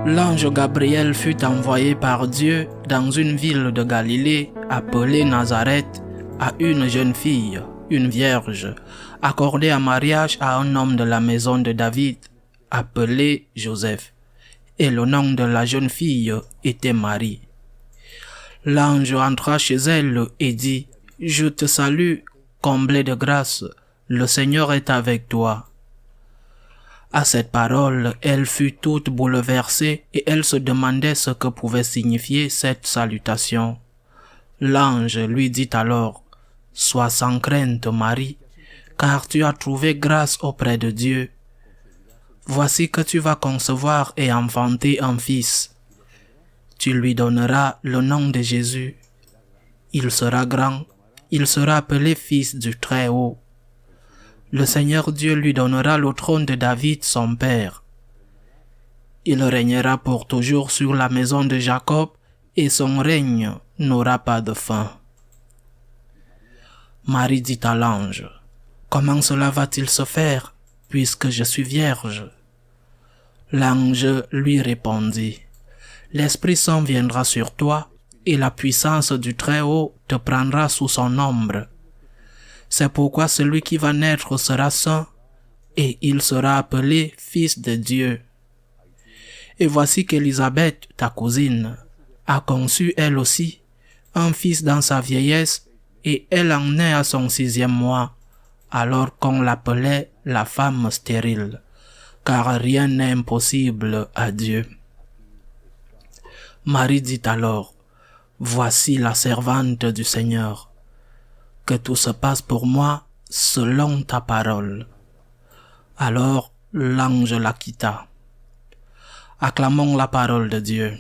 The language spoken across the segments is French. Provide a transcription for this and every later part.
L'ange Gabriel fut envoyé par Dieu dans une ville de Galilée appelée Nazareth à une jeune fille, une vierge, accordée en mariage à un homme de la maison de David, appelé Joseph. Et le nom de la jeune fille était Marie. L'ange entra chez elle et dit : « Je te salue, comblée de grâce, le Seigneur est avec toi. » À cette parole, elle fut toute bouleversée et elle se demandait ce que pouvait signifier cette salutation. L'ange lui dit alors : « Sois sans crainte, Marie, car tu as trouvé grâce auprès de Dieu. Voici que tu vas concevoir et enfanter un fils. Tu lui donneras le nom de Jésus. Il sera grand, il sera appelé Fils du Très-Haut. Le Seigneur Dieu lui donnera le trône de David, son père. Il régnera pour toujours sur la maison de Jacob et son règne n'aura pas de fin. » Marie dit à l'ange : « Comment cela va-t-il se faire, puisque je suis vierge ?» L'ange lui répondit : « L'Esprit Saint viendra sur toi, et la puissance du Très-Haut te prendra sous son ombre. C'est pourquoi celui qui va naître sera saint, et il sera appelé Fils de Dieu. Et voici qu'Élisabeth, ta cousine, a conçu elle aussi un fils dans sa vieillesse, et elle en est à son 6e mois, alors qu'on l'appelait la femme stérile, car rien n'est impossible à Dieu. » Marie dit alors : « Voici la servante du Seigneur. Que tout se passe pour moi selon ta parole. » Alors l'ange la quitta. Acclamons la parole de Dieu.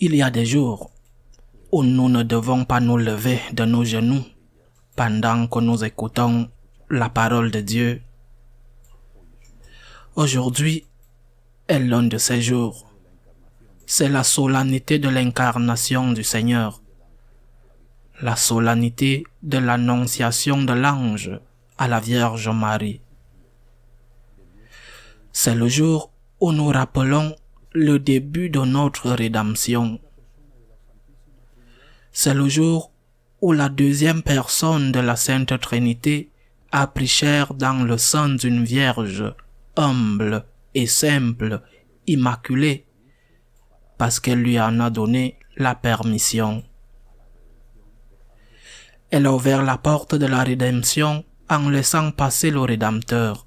Il y a des jours où nous ne devons pas nous lever de nos genoux pendant que nous écoutons la parole de Dieu. Aujourd'hui est l'un de ces jours. C'est la solennité de l'incarnation du Seigneur, la solennité de l'annonciation de l'ange à la Vierge Marie. C'est le jour où nous rappelons le début de notre rédemption. C'est le jour où la deuxième personne de la Sainte Trinité a pris chair dans le sein d'une Vierge humble et simple, immaculée, parce qu'elle lui en a donné la permission. Elle a ouvert la porte de la rédemption en laissant passer le Rédempteur.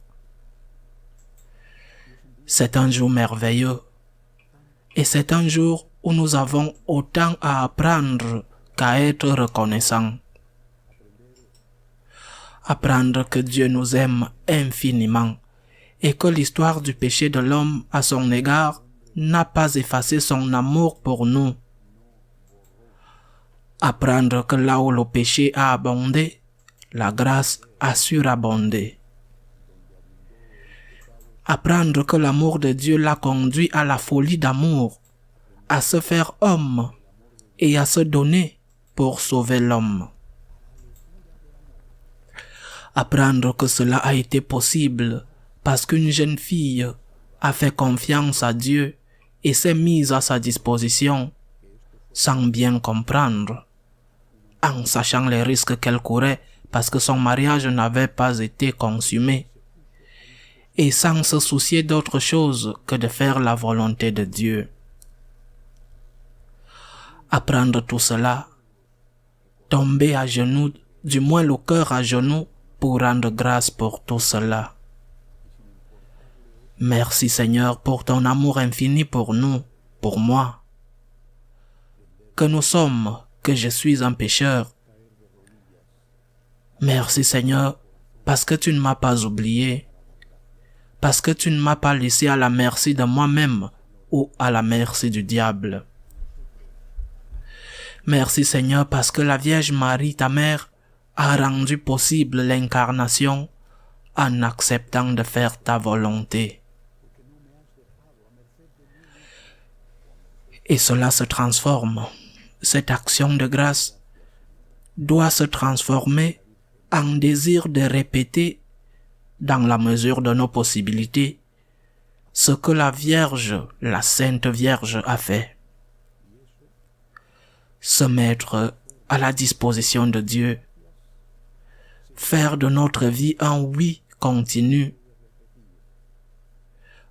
C'est un jour merveilleux, et c'est un jour où nous avons autant à apprendre qu'à être reconnaissants. Apprendre que Dieu nous aime infiniment et que l'histoire du péché de l'homme à son égard n'a pas effacé son amour pour nous. Apprendre que là où le péché a abondé, la grâce a surabondé. Apprendre que l'amour de Dieu l'a conduit à la folie d'amour, à se faire homme et à se donner pour sauver l'homme. Apprendre que cela a été possible parce qu'une jeune fille a fait confiance à Dieu et s'est mise à sa disposition sans bien comprendre, en sachant les risques qu'elle courait parce que son mariage n'avait pas été consommé, et sans se soucier d'autre chose que de faire la volonté de Dieu. Apprendre tout cela, tomber à genoux, du moins le cœur à genoux, pour rendre grâce pour tout cela. Merci Seigneur pour ton amour infini pour nous, pour moi. Que nous sommes, que je suis un pécheur. Merci Seigneur parce que tu ne m'as pas oublié, parce que tu ne m'as pas laissé à la merci de moi-même ou à la merci du diable. Merci Seigneur parce que la Vierge Marie, ta mère, a rendu possible l'incarnation en acceptant de faire ta volonté. Et cela se transforme. Cette action de grâce doit se transformer en désir de répéter, dans la mesure de nos possibilités, ce que la Vierge, la Sainte Vierge, a fait. Se mettre à la disposition de Dieu. Faire de notre vie un oui continu.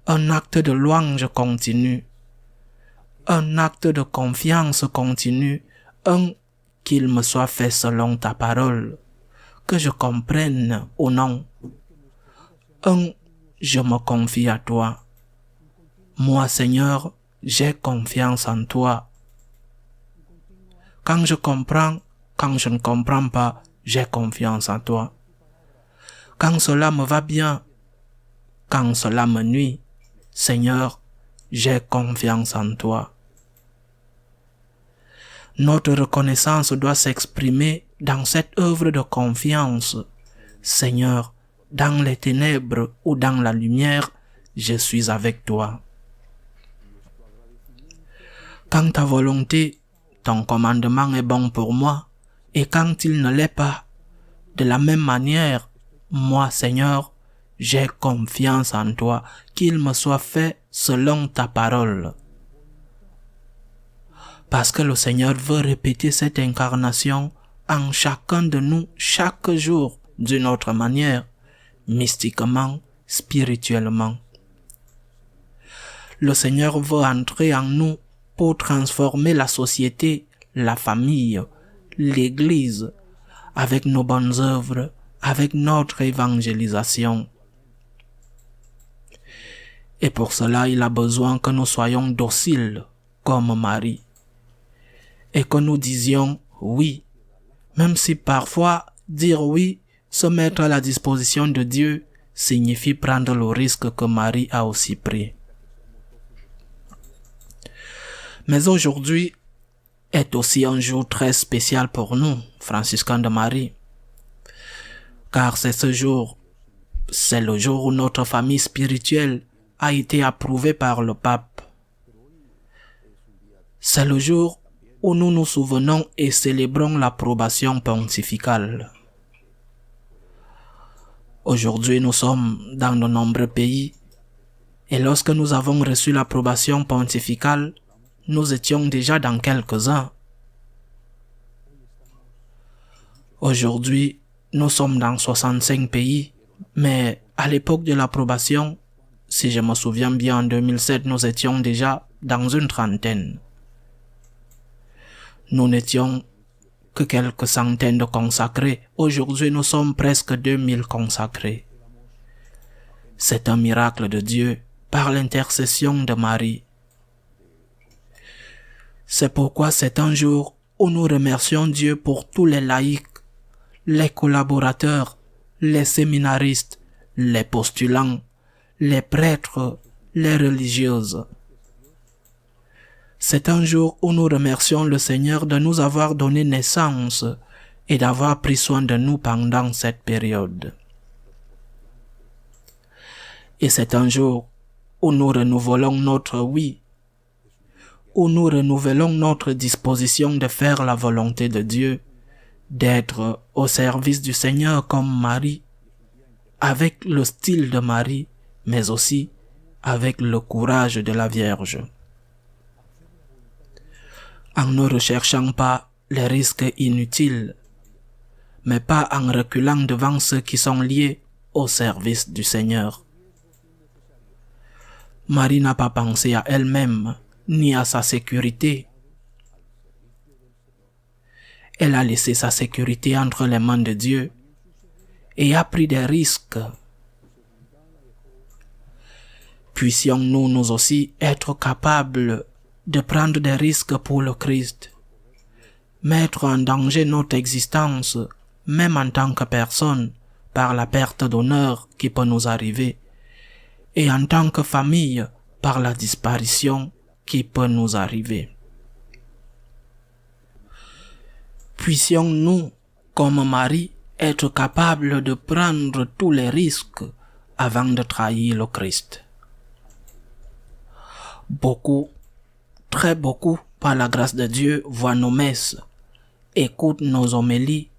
Un acte de louange continu. Un acte de confiance continue. Un qu'il me soit fait selon ta parole. Que je comprenne ou non. Un je me confie à toi. Moi, Seigneur, j'ai confiance en toi. Quand je comprends, quand je ne comprends pas, j'ai confiance en toi. Quand cela me va bien, quand cela me nuit, Seigneur, j'ai confiance en toi. Notre reconnaissance doit s'exprimer dans cette œuvre de confiance. Seigneur, dans les ténèbres ou dans la lumière, je suis avec toi. Quand ta volonté, ton commandement est bon pour moi, et quand il ne l'est pas, de la même manière, moi, Seigneur, j'ai confiance en toi, qu'il me soit fait selon ta parole. Parce que le Seigneur veut répéter cette incarnation en chacun de nous, chaque jour, d'une autre manière, mystiquement, spirituellement. Le Seigneur veut entrer en nous pour transformer la société, la famille, l'Église, avec nos bonnes œuvres, avec notre évangélisation. Et pour cela, il a besoin que nous soyons dociles comme Marie. Et que nous disions oui, même si parfois dire oui, se mettre à la disposition de Dieu, signifie prendre le risque que Marie a aussi pris. Mais aujourd'hui est aussi un jour très spécial pour nous, franciscains de Marie. Car c'est le jour où notre famille spirituelle a été approuvée par le pape. C'est le jour où nous nous souvenons et célébrons l'approbation pontificale. Aujourd'hui, nous sommes dans de nombreux pays et lorsque nous avons reçu l'approbation pontificale, nous étions déjà dans quelques-uns. Aujourd'hui, nous sommes dans 65 pays, mais à l'époque de l'approbation, si je me souviens bien, en 2007, nous étions déjà dans une trentaine. Nous n'étions que quelques centaines de consacrés. Aujourd'hui, nous sommes presque 2000 consacrés. C'est un miracle de Dieu par l'intercession de Marie. C'est pourquoi c'est un jour où nous remercions Dieu pour tous les laïcs, les collaborateurs, les séminaristes, les postulants, les prêtres, les religieuses. C'est un jour où nous remercions le Seigneur de nous avoir donné naissance et d'avoir pris soin de nous pendant cette période. Et c'est un jour où nous renouvelons notre oui, où nous renouvelons notre disposition de faire la volonté de Dieu, d'être au service du Seigneur comme Marie, avec le style de Marie, mais aussi avec le courage de la Vierge. En ne recherchant pas les risques inutiles, mais pas en reculant devant ceux qui sont liés au service du Seigneur. Marie n'a pas pensé à elle-même, ni à sa sécurité. Elle a laissé sa sécurité entre les mains de Dieu et a pris des risques. Puissions-nous nous aussi être capables de prendre des risques pour le Christ, mettre en danger notre existence, même en tant que personne, par la perte d'honneur qui peut nous arriver, et en tant que famille, par la disparition qui peut nous arriver. Puissions-nous, comme Marie, être capables de prendre tous les risques avant de trahir le Christ. Beaucoup, très beaucoup, par la grâce de Dieu, voient nos messes, écoutent nos homélies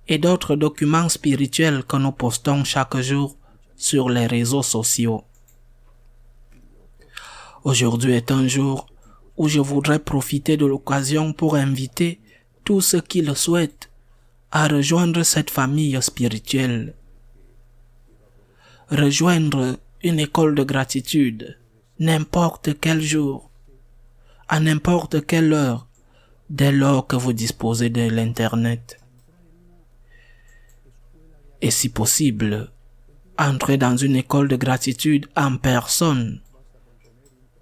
et d'autres documents spirituels que nous postons chaque jour sur les réseaux sociaux. Aujourd'hui est un jour où je voudrais profiter de l'occasion pour inviter tous ceux qui le souhaitent à rejoindre cette famille spirituelle. Rejoindre une école de gratitude, n'importe quel jour, à n'importe quelle heure, dès lors que vous disposez de l'Internet. Et si possible, entrer dans une école de gratitude en personne,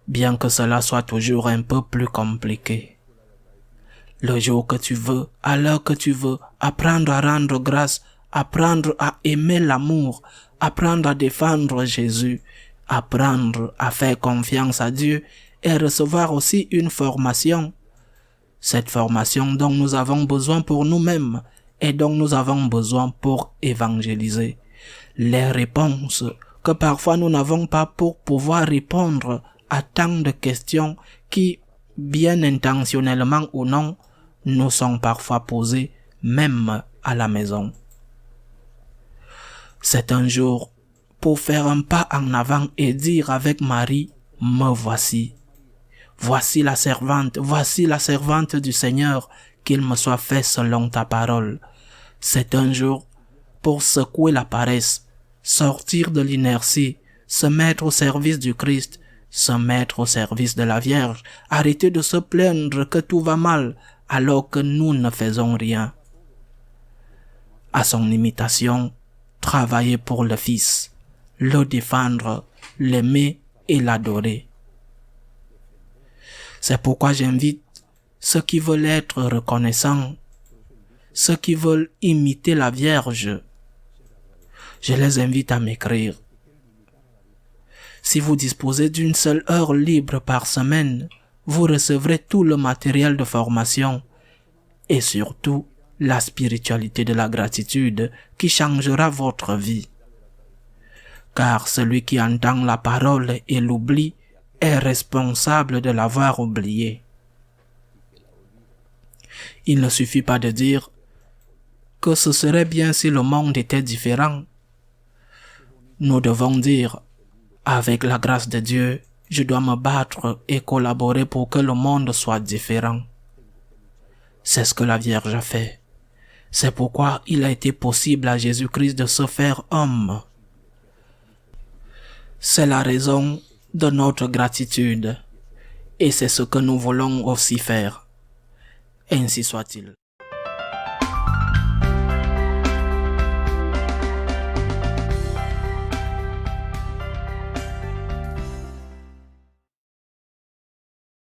bien que cela soit toujours un peu plus compliqué. Le jour que tu veux, à l'heure que tu veux, apprendre à rendre grâce, apprendre à aimer l'amour, apprendre à défendre Jésus, apprendre à faire confiance à Dieu et recevoir aussi une formation. Cette formation dont nous avons besoin pour nous-mêmes et dont nous avons besoin pour évangéliser. Les réponses que parfois nous n'avons pas pour pouvoir répondre à tant de questions qui, bien intentionnellement ou non, nous sont parfois posées même à la maison. C'est un jour pour faire un pas en avant et dire avec Marie, « Me voici. Voici la servante du Seigneur, qu'il me soit fait selon ta parole. » C'est un jour pour secouer la paresse, sortir de l'inertie, se mettre au service du Christ, se mettre au service de la Vierge, arrêter de se plaindre que tout va mal alors que nous ne faisons rien. À son imitation, travailler pour le Fils, le défendre, l'aimer et l'adorer. C'est pourquoi j'invite ceux qui veulent être reconnaissants, ceux qui veulent imiter la Vierge. Je les invite à m'écrire. Si vous disposez d'une seule heure libre par semaine, vous recevrez tout le matériel de formation et surtout la spiritualité de la gratitude qui changera votre vie. Car celui qui entend la parole et l'oublie est responsable de l'avoir oublié. Il ne suffit pas de dire que ce serait bien si le monde était différent. Nous devons dire, avec la grâce de Dieu, je dois me battre et collaborer pour que le monde soit différent. C'est ce que la Vierge a fait. C'est pourquoi il a été possible à Jésus-Christ de se faire homme. C'est la raison de notre gratitude et c'est ce que nous voulons aussi faire. Ainsi soit-il.